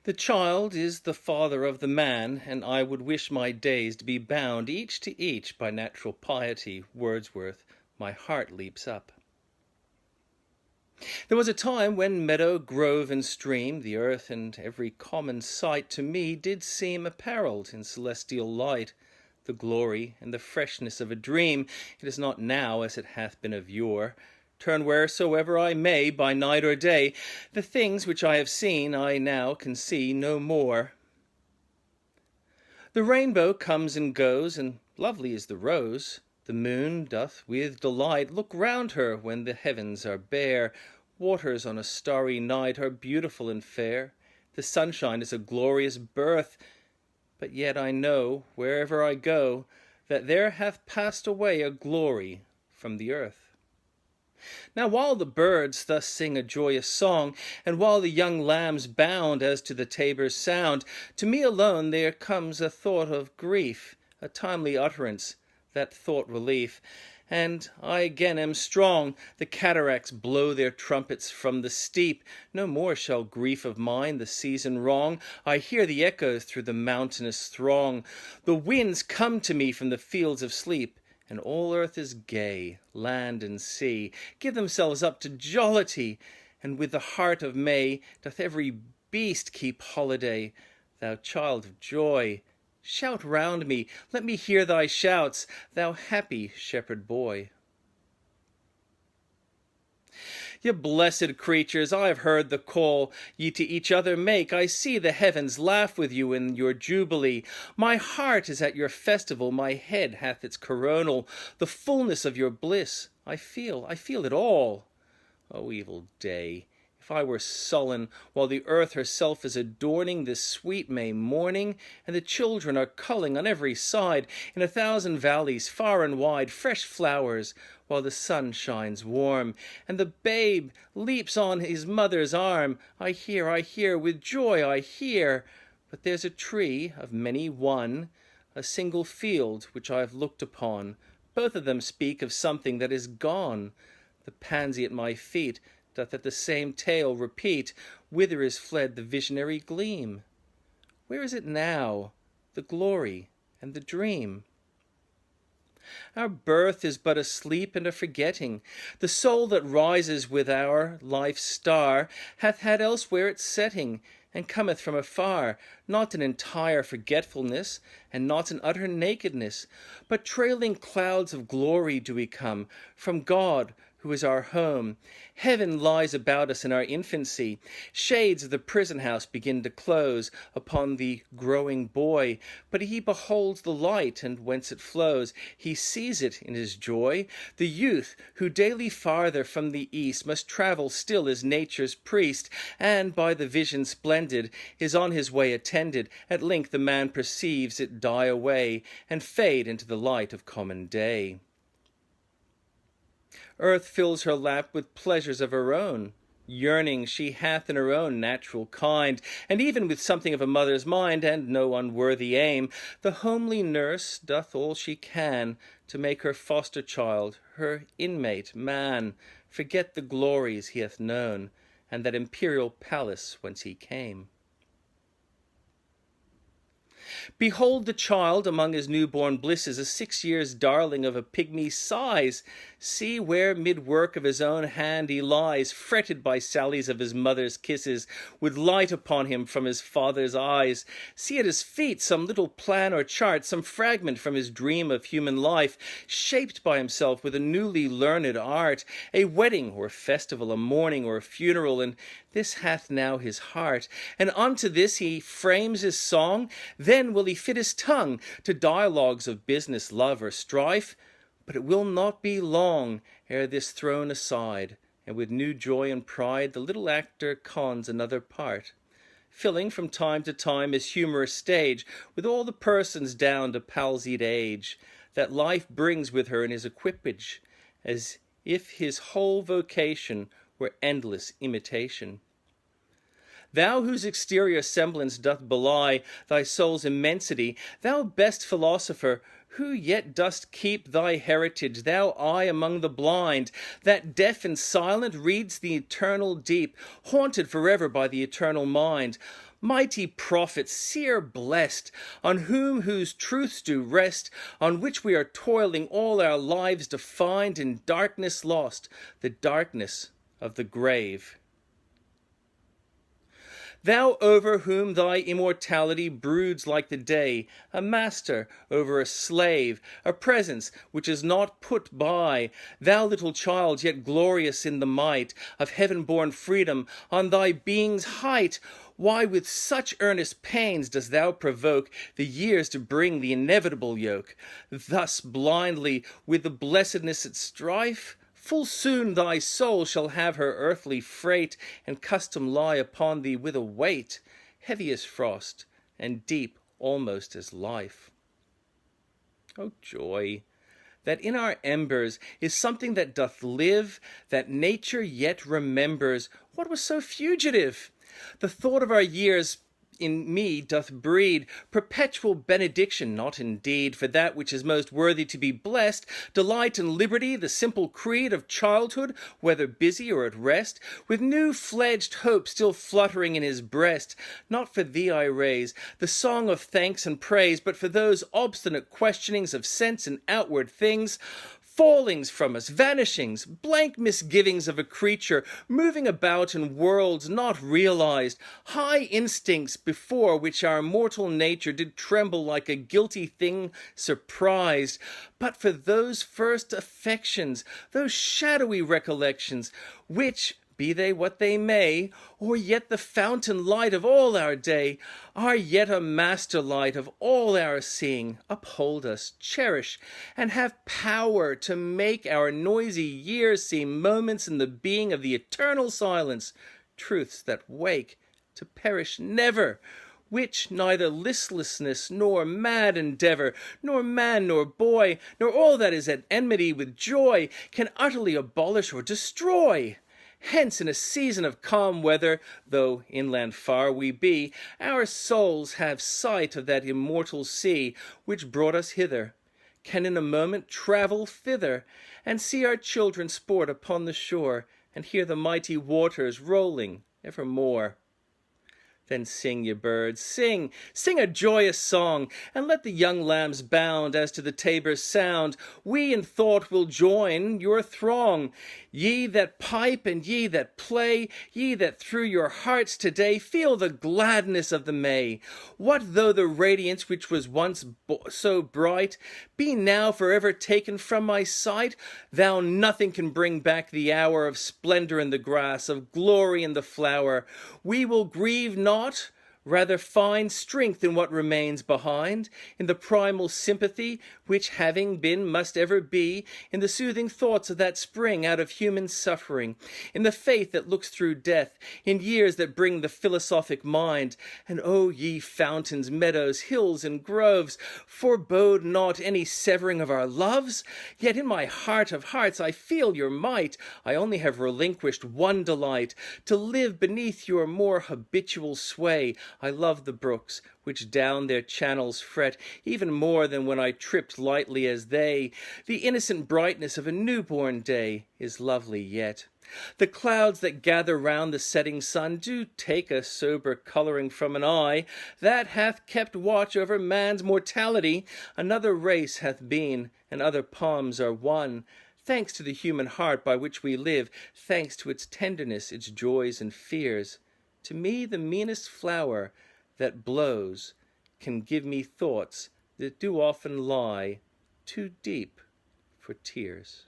The child is the father of the man, and I would wish my days to be bound each to each by natural piety. Wordsworth, my heart leaps up. There was a time when meadow, grove, and stream, the earth and every common sight, to me did seem apparelled in celestial light, the glory and the freshness of a dream. It is not now as it hath been of yore. Turn wheresoever I may, by night or day, the things which I have seen I now can see no more. The rainbow comes and goes, and lovely is the rose. The moon doth with delight look round her when the heavens are bare. Waters on a starry night are beautiful and fair. The sunshine is a glorious birth. But yet I know, wherever I go, that there hath passed away a glory from the earth. Now while the birds thus sing a joyous song, and while the young lambs bound as to the tabor's sound, to me alone there comes a thought of grief, a timely utterance, that thought relief. And I again am strong. The cataracts blow their trumpets from the steep. No more shall grief of mine the season wrong. I hear the echoes through the mountainous throng. The winds come to me from the fields of sleep, and all earth is gay, land and sea give themselves up to jollity, and with the heart of May doth every beast keep holiday. Thou child of joy, shout round me, let me hear thy shouts, thou happy shepherd boy. Ye blessed creatures, I have heard the call ye to each other make. I see the heavens laugh with you in your jubilee. My heart is at your festival, my head hath its coronal. The fullness of your bliss, I feel it all. O evil day, if I were sullen, while the earth herself is adorning this sweet May morning, and the children are culling on every side, in 1,000 valleys far and wide, fresh flowers, while the sun shines warm, and the babe leaps on his mother's arm. I hear, with joy I hear. But there's a tree of many one, a single field which I have looked upon. Both of them speak of something that is gone. The pansy at my feet doth at the same tale repeat. Whither is fled the visionary gleam? Where is it now, the glory and the dream? Our birth is but a sleep and a forgetting. The soul that rises with our life's star hath had elsewhere its setting, and cometh from afar, not in entire forgetfulness, and not in utter nakedness, but trailing clouds of glory do we come, from God, who is our home. Heaven lies about us in our infancy. Shades of the prison house begin to close upon the growing boy, but he beholds the light, and whence it flows, he sees it in his joy. The youth, who daily farther from the east must travel still as nature's priest, and by the vision splendid is on his way attended, at length the man perceives it die away, and fade into the light of common day. Earth fills her lap with pleasures of her own. Yearning she hath in her own natural kind, and even with something of a mother's mind, and no unworthy aim. The homely nurse doth all she can to make her foster child, her inmate, man, forget the glories he hath known, and that imperial palace whence he came. Behold the child among his newborn blisses, a 6 years' darling of a pygmy size. See where mid work of his own hand he lies, fretted by sallies of his mother's kisses, with light upon him from his father's eyes. See at his feet some little plan or chart, some fragment from his dream of human life, shaped by himself with a newly learned art, a wedding or festival, a mourning or a funeral, and this hath now his heart, and unto this he frames his song. Then will he fit his tongue to dialogues of business, love, or strife. But it will not be long ere this thrown aside, and with new joy and pride the little actor cons another part, filling from time to time his humorous stage with all the persons down to palsied age that life brings with her in his equipage, as if his whole vocation were endless imitation. Thou whose exterior semblance doth belie thy soul's immensity, thou best philosopher, who yet dost keep thy heritage, thou eye among the blind, that deaf and silent reads the eternal deep, haunted forever by the eternal mind. Mighty prophet, seer blessed, on whose truths do rest, on which we are toiling all our lives to find in darkness lost, the darkness of the grave. Thou over whom thy immortality broods like the day, a master over a slave, a presence which is not put by, thou little child yet glorious in the might of heaven-born freedom, on thy being's height, why with such earnest pains dost thou provoke the years to bring the inevitable yoke, thus blindly with the blessedness at strife? Full soon thy soul shall have her earthly freight, and custom lie upon thee with a weight, heavy as frost, and deep almost as life. O joy, that in our embers is something that doth live, that nature yet remembers what was so fugitive. The thought of our years in me doth breed perpetual benediction, not indeed for that which is most worthy to be blessed, delight and liberty, the simple creed of childhood, whether busy or at rest, with new-fledged hope still fluttering in his breast. Not for thee I raise the song of thanks and praise, but for those obstinate questionings of sense and outward things, fallings from us, vanishings, blank misgivings of a creature moving about in worlds not realized, high instincts before which our mortal nature did tremble like a guilty thing surprised. But for those first affections, those shadowy recollections, which, be they what they may, or yet the fountain light of all our day, are yet a master light of all our seeing, uphold us, cherish, and have power to make our noisy years seem moments in the being of the eternal silence, truths that wake, to perish never, which neither listlessness nor mad endeavor, nor man nor boy, nor all that is at enmity with joy, can utterly abolish or destroy. Hence, in a season of calm weather, though inland far we be, our souls have sight of that immortal sea which brought us hither, can in a moment travel thither, and see our children sport upon the shore, and hear the mighty waters rolling evermore. Then sing, ye birds, sing, sing a joyous song, and let the young lambs bound as to the tabor's sound. We in thought will join your throng. Ye that pipe and ye that play, ye that through your hearts today feel the gladness of the May. What though the radiance which was once so bright be now forever taken from my sight? Thou nothing can bring back the hour of splendor in the grass, of glory in the flower. We will grieve not, rather find strength in what remains behind, in the primal sympathy which, having been, must ever be, in the soothing thoughts of that spring out of human suffering, in the faith that looks through death, in years that bring the philosophic mind. And O ye fountains, meadows, hills, and groves, forebode not any severing of our loves? Yet in my heart of hearts I feel your might. I only have relinquished one delight, to live beneath your more habitual sway. I love the brooks, which down their channels fret, even more than when I tripped lightly as they. The innocent brightness of a newborn day is lovely yet. The clouds that gather round the setting sun do take a sober colouring from an eye that hath kept watch over man's mortality. Another race hath been, and other palms are won. Thanks to the human heart by which we live, thanks to its tenderness, its joys and fears. To me the meanest flower that blows can give me thoughts that do often lie too deep for tears.